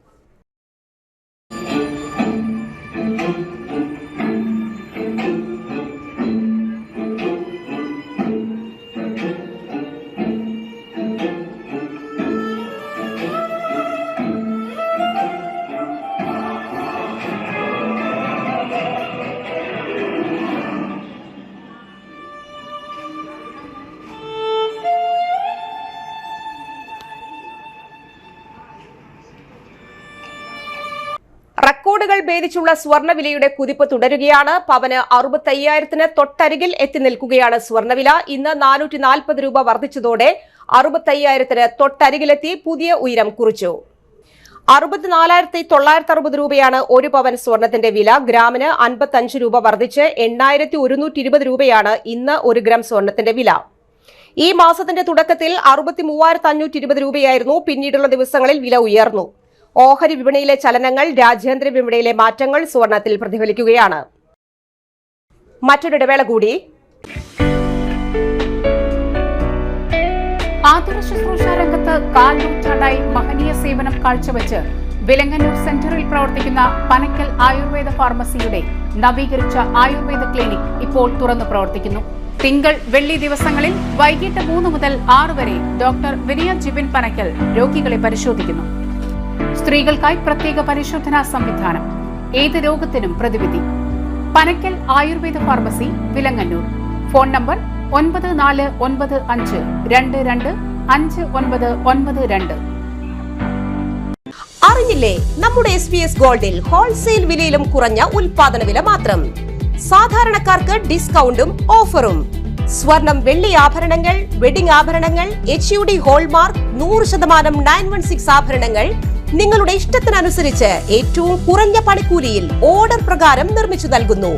റെക്കോർഡുകൾ ഭേദിച്ചുള്ള സ്വർണ്ണവിലയുടെ കുതിപ്പ് തുടരുകയാണ്. പവന് 65,000-ന് തൊട്ടരികിൽ എത്തി നിൽക്കുകയാണ് സ്വർണ്ണവില. ഇന്ന് 440 രൂപ വർദ്ധിച്ചതോടെ 65,000-ന് തൊട്ടരികിലെത്തി പുതിയ ഉയരം കുറിച്ചു. 64,960 രൂപയാണ് ഒരു പവൻ സ്വർണത്തിന്റെ വില. ഗ്രാമിന് 55 രൂപ വർദ്ധിച്ച് 8,120 രൂപയാണ് ഇന്ന് 1 ഗ്രാം സ്വർണത്തിന്റെ വില. ഈ മാസത്തിന്റെ തുടക്കത്തിൽ 63,520 രൂപയായിരുന്നു. പിന്നീടുള്ള ദിവസങ്ങളിൽ വില ഉയർന്നു. ഓഹരി വിപണിയിലെ ചലനങ്ങൾ, രാജ്യാന്തര വിപണിയിലെ മാറ്റങ്ങൾ സ്വർണത്തിൽ പ്രതിഫലിക്കുകയാണ്. മറ്റൊരിടവേള കൂടി. ആതുര ശുശ്രൂഷ രംഗത്ത് 4 നൂറ്റാണ്ടായി മഹനീയ സേവനം കാഴ്ചവെച്ച് വിലങ്ങന്നൂർ സെന്ററിൽ പ്രവർത്തിക്കുന്ന പനക്കൽ ആയുർവേദ ഫാർമസിയുടെ നവീകരിച്ച ആയുർവേദ ക്ലിനിക് ഇപ്പോൾ തുറന്നു പ്രവർത്തിക്കുന്നു. തിങ്കൾ, വെള്ളി ദിവസങ്ങളിൽ വൈകിട്ട് 3 മുതൽ 6 വരെ ഡോക്ടർ വിനയ ജിബിൻ പനക്കൽ രോഗികളെ പരിശോധിക്കുന്നു. സ്ത്രീകൾക്കായി പ്രത്യേക പരിശോധനാ സംവിധാനം, ഏത് രോഗത്തിനും പ്രതിവിധി. Panakkal Ayurveda pharmacy, Vilangannur. Phone number 9445225992. അറിഞ്ഞില്ലേ, നമ്മുടെ SBS ഗോൾഡിൽ ഹോൾസെയിൽ വിലയിലും കുറഞ്ഞ ഉൽപാദന വില മാത്രം. സാധാരണക്കാർക്ക് ഡിസ്കൗണ്ടും ഓഫറും. സ്വർണം, വെള്ളി ആഭരണങ്ങൾ, വെഡിംഗ് ആഭരണങ്ങൾ, HUD ഹോൾമാർക്ക് 100% 916 ആഭരണങ്ങൾ നിങ്ങളുടെ ഇഷ്ടത്തിനനുസരിച്ച് ഏറ്റവും കുറഞ്ഞ പണിക്കൂലിയിൽ ഓർഡർ പ്രകാരം നിർമ്മിച്ചു നൽകുന്നു.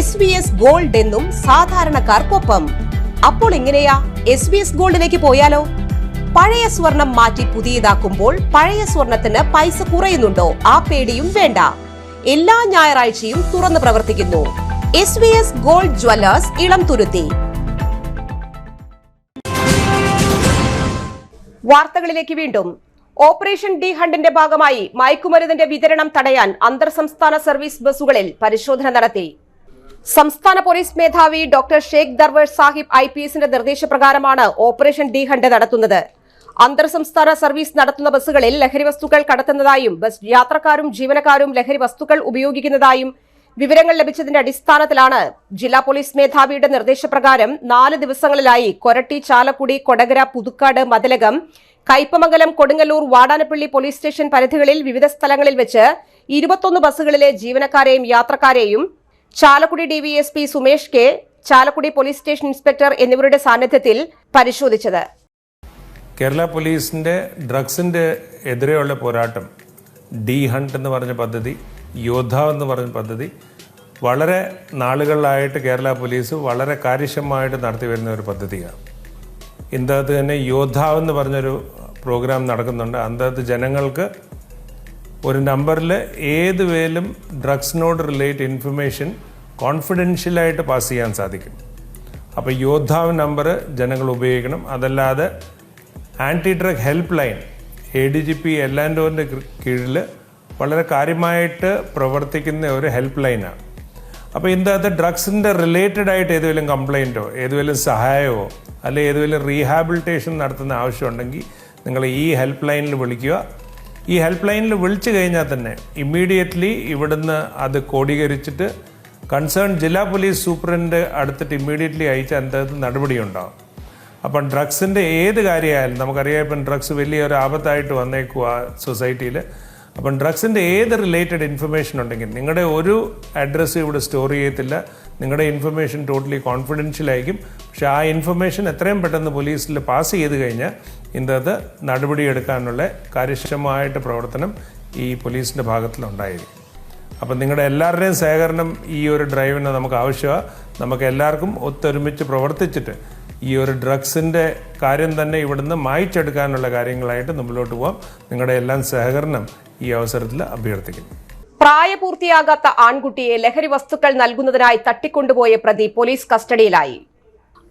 SBS ഗോൾഡ് എന്നും സാധാരണക്കാർക്കൊപ്പം. അപ്പോൾ എങ്ങനെയാ SBS ഗോൾഡിലേക്ക് പോയാലോ? പഴയ സ്വർണം മാറ്റി പുതിയതാക്കുമ്പോൾ പഴയ സ്വർണത്തിന് പൈസ കുറയുന്നുണ്ടോ? ആ പേടിയും വേണ്ട. എല്ലാ ഞായറാഴ്ചയും തുറന്നു പ്രവർത്തിക്കുന്നു. SBS gold Jewellers, Elamthuruthy. വാർത്തകളിലേക്ക് വീണ്ടും. ഓപ്പറേഷൻ ഡി ഹണ്ടിന്റെ ഭാഗമായി മയക്കുമരുന്നിന്റെ വിതരണം തടയാൻ അന്തർ സംസ്ഥാന സർവീസ് ബസ്സുകളിൽ പരിശോധന നടത്തി. സംസ്ഥാന പോലീസ് മേധാവി ഡോക്ടർ ഷേഖ് ദർവേഷ് സാഹിബ് IPSന്റെ നിർദ്ദേശപ്രകാരമാണ് ഓപ്പറേഷൻ ഡി ഹണ്ട് നടത്തുന്നത്. അന്തർ സംസ്ഥാന സർവീസ് നടത്തുന്ന ബസ്സുകളിൽ ലഹരി വസ്തുക്കൾ കടത്തുന്നതായും ബസ് യാത്രക്കാരും ജീവനക്കാരും ലഹരി വസ്തുക്കൾ ഉപയോഗിക്കുന്നതായും വിവരങ്ങൾ ലഭിച്ചതിന്റെ അടിസ്ഥാനത്തിലാണ് ജില്ലാ പോലീസ് മേധാവിയുടെ നിർദ്ദേശപ്രകാരം 4 ദിവസങ്ങളിലായി കൊരട്ടി, ചാലക്കുടി, കൊടകര, പുതുക്കാട്, മതിലകം, കയ്പമംഗലം, കൊടുങ്ങല്ലൂർ, വാടാനപ്പള്ളി പോലീസ് സ്റ്റേഷൻ പരിധികളിൽ വിവിധ സ്ഥലങ്ങളിൽ വെച്ച് 21 ബസ്സുകളിലെ ജീവനക്കാരെയും യാത്രക്കാരെയും Chalakudy DVSP Sumesh K, Chalakudy police station inspector എന്നിവരുടെ സാന്നിധ്യത്തിൽ പരിശോധിച്ചത്. കേരള പോലീസിന്റെ ഡ്രഗ്സിന്റെ എതിരെയുള്ള പോരാട്ടം, ഡി ഹണ്ട് എന്ന് പറഞ്ഞ പദ്ധതി, യോദ്ധാവ് എന്ന് പറഞ്ഞ പദ്ധതി വളരെ നാളുകളിലായിട്ട് കേരള പോലീസ് വളരെ കാര്യക്ഷമമായിട്ട് നടത്തി വരുന്ന ഒരു പദ്ധതിയാണ്. ഇതിനകത്ത് തന്നെ യോദ്ധാവ് എന്ന് പറഞ്ഞൊരു പ്രോഗ്രാം നടക്കുന്നുണ്ട്. അതിനകത്ത് ജനങ്ങൾക്ക് ഒരു നമ്പറിൽ ഏത് വേലും ഡ്രഗ്സിനോട് റിലേറ്റ് ഇൻഫർമേഷൻ കോൺഫിഡൻഷ്യലായിട്ട് പാസ് ചെയ്യാൻ സാധിക്കും. അപ്പോൾ യോദ്ധാവ് നമ്പർ ജനങ്ങൾ ഉപയോഗിക്കണം. അതല്ലാതെ anti drug help line ADGP എല്ലാൻഡോറിൻ്റെ കീഴിൽ വളരെ കാര്യമായിട്ട് പ്രവർത്തിക്കുന്ന ഒരു ഹെൽപ്പ് ലൈനാണ്. അപ്പോൾ ഇതിനകത്ത് ഡ്രഗ്സിൻ്റെ റിലേറ്റഡ് ആയിട്ട് ഏതെങ്കിലും കംപ്ലയിൻറ്റോ ഏതെങ്കിലും സഹായമോ അല്ലെങ്കിൽ ഏതെങ്കിലും റീഹാബിലിറ്റേഷൻ നടത്തുന്ന ആവശ്യമുണ്ടെങ്കിൽ നിങ്ങൾ ഈ ഹെൽപ്പ് ലൈനിൽ വിളിക്കുക. ഈ ഹെൽപ്പ് ലൈനിൽ വിളിച്ചു കഴിഞ്ഞാൽ തന്നെ ഇമ്മീഡിയറ്റ്ലി ഇവിടുന്ന് അത് കോഡീകരിച്ചിട്ട് കൺസേൺ ജില്ലാ പോലീസ് സൂപ്രണ്ട് അടുത്തിട്ട് ഇമ്മീഡിയറ്റ്ലി അയച്ച് അതിനകത്ത് നടപടിയുണ്ടാകും. അപ്പം ഡ്രഗ്സിൻ്റെ ഏത് കാര്യമായാലും നമുക്കറിയാം, ഇപ്പം ഡ്രഗ്സ് വലിയൊരു ആപത്തായിട്ട് വന്നേക്കുക സൊസൈറ്റിയിൽ. അപ്പം ഡ്രഗ്സിൻ്റെ ഏത് റിലേറ്റഡ് ഇൻഫർമേഷൻ ഉണ്ടെങ്കിൽ നിങ്ങളുടെ ഒരു അഡ്രസ്സ് ഇവിടെ സ്റ്റോർ ചെയ്യത്തില്ല. നിങ്ങളുടെ ഇൻഫർമേഷൻ ടോട്ടലി കോൺഫിഡൻഷ്യൽ ആയിരിക്കും. പക്ഷേ ആ ഇൻഫർമേഷൻ എത്രയും പെട്ടെന്ന് പോലീസിൽ പാസ് ചെയ്ത് കഴിഞ്ഞാൽ ഇതിനകത്ത് നടപടിയെടുക്കാനുള്ള കാര്യക്ഷമമായിട്ട് പ്രവർത്തനം ഈ പോലീസിൻ്റെ ഭാഗത്തിലുണ്ടായിരിക്കും. അപ്പം നിങ്ങളുടെ എല്ലാവരുടെയും സഹകരണം ഈ ഒരു ഡ്രൈവിന് നമുക്ക് ആവശ്യമാണ്. നമുക്ക് എല്ലാവർക്കും ഒത്തൊരുമിച്ച് പ്രവർത്തിച്ചിട്ട് ഈ ഒരു ഡ്രഗ്സിൻ്റെ കാര്യം തന്നെ ഇവിടുന്ന് മായ്ച്ചെടുക്കാനുള്ള കാര്യങ്ങളായിട്ട് മുമ്പിലോട്ട് പോകാം. നിങ്ങളുടെ എല്ലാം സഹകരണം ഈ അവസരത്തിൽ അഭ്യർത്ഥിക്കുന്നു. പ്രായപൂർത്തിയാകാത്ത ആൺകുട്ടിയെ ലഹരി വസ്തുക്കൾ നൽകുന്നതിനായി തട്ടിക്കൊണ്ടുപോയ പ്രതി പോലീസ് കസ്റ്റഡിയിലായി.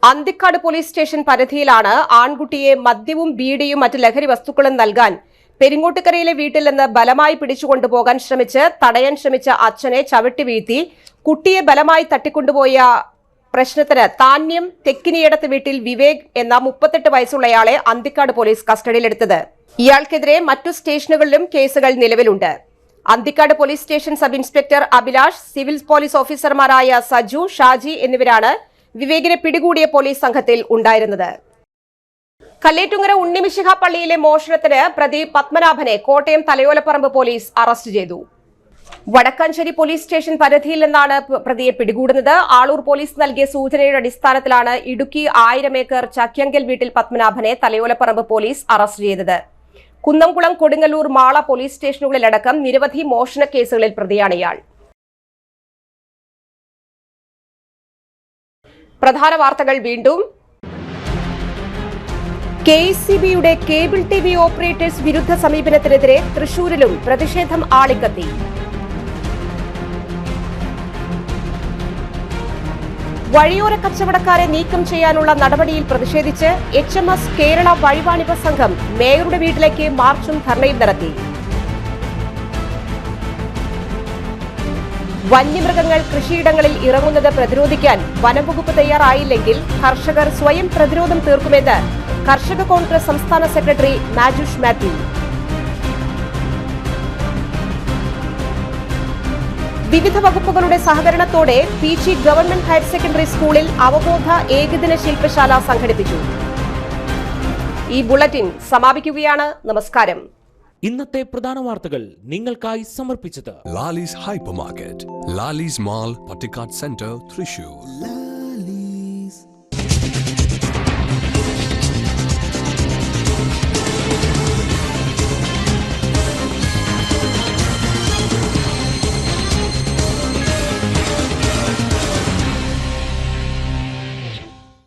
അന്തിക്കാട് പോലീസ് സ്റ്റേഷൻ പരിധിയിലാണ് ആൺകുട്ടിയെ മദ്യവും ബീഡിയും മറ്റ് ലഹരി വസ്തുക്കളും നൽകാൻ പെരിങ്ങോട്ടുകരയിലെ വീട്ടിൽ നിന്ന് ബലമായി പിടിച്ചുകൊണ്ടുപോകാൻ തടയാൻ ശ്രമിച്ച അച്ഛനെ ചവിട്ടി വീഴ്ത്തി കുട്ടിയെ ബലമായി തട്ടിക്കൊണ്ടുപോയ പ്രശ്നത്തിന് താന്യം തെക്കിനിയടത്ത് വീട്ടിൽ വിവേക് എന്ന 38 വയസ്സുള്ളയാളെ അന്തിക്കാട് പോലീസ് കസ്റ്റഡിയിലെടുത്തത്. ഇയാൾക്കെതിരെ മറ്റു സ്റ്റേഷനുകളിലും കേസുകൾ നിലവിലുണ്ട്. Anthikad police station sub inspector Abhilash, civil police ഓഫീസർമാരായ സജു, ഷാജി എന്നിവരാണ് വിവേകിനെ പിടികൂടിയ പോലീസ് സംഘത്തിൽ ഉണ്ടായിരുന്നത്. കല്ലേറ്റുങ്ങര ഉണ്ണിമിശിഹ പള്ളിയിലെ മോഷണത്തിന് പ്രതി പത്മനാഭനെ കോട്ടയം തലയോലപ്പറമ്പ് പോലീസ് അറസ്റ്റ് ചെയ്തു. വടക്കാഞ്ചേരി പോലീസ് സ്റ്റേഷൻ പരിധിയിൽ നിന്നാണ് പ്രതിയെ പിടികൂടുന്നത്. ആളൂർ പോലീസ് നൽകിയ സൂചനയുടെ അടിസ്ഥാനത്തിലാണ് ഇടുക്കി 1000 ഏക്കർ ചക്യങ്കൽ വീട്ടിൽ പത്മനാഭനെ തലയോലപ്പറമ്പ് പോലീസ് അറസ്റ്റ് ചെയ്തത്. കുന്നംകുളം, കൊടുങ്ങല്ലൂർ, മാള പോലീസ് സ്റ്റേഷനുകളിലടക്കം നിരവധി മോഷണ കേസുകളിൽ പ്രതിയാണ് ഇയാൾ. പ്രധാന വാർത്തകൾ വീണ്ടും. KECBയുടെ കേബിൾ TV ഓപ്പറേറ്റേഴ്സ് വിരുദ്ധ സമീപനത്തിനെതിരെ തൃശൂരിലും പ്രതിഷേധം ആളിക്കത്തി. വഴിയോര കച്ചവടക്കാരെ നീക്കം ചെയ്യാനുള്ള നടപടിയിൽ പ്രതിഷേധിച്ച് HMS കേരള വഴിവാണിഭ സംഘം മേയറുടെ വീട്ടിലേക്ക് മാർച്ചും ധർണയും നടത്തി. വന്യമൃഗങ്ങൾ കൃഷിയിടങ്ങളിൽ ഇറങ്ങുന്നത് പ്രതിരോധിക്കാൻ വനംവകുപ്പ് തയ്യാറായില്ലെങ്കിൽ കർഷകർ സ്വയം പ്രതിരോധം തീർക്കുമെന്ന് കർഷക കോൺഗ്രസ് സംസ്ഥാന സെക്രട്ടറി മാജുഷ് മാത്യു. വിവിധ വകുപ്പുകളുടെ സഹകരണത്തോടെ പീച്ചി ഗവൺമെന്റ് ഹയർ സെക്കൻഡറി സ്കൂളിൽ അവബോധ ഏകദിന ശില്പശാല സംഘടിപ്പിച്ചു. ഈ ബുള്ളറ്റിൻ സമാപിക്കുകയാണ്. നമസ്കാരം. ഇന്നത്തെ പ്രധാന വാർത്തകൾ നിങ്ങൾക്കായി സമർപ്പിച്ചത് Lalees hyper market, Lalees mall, Pattikkad centre, Thrissur.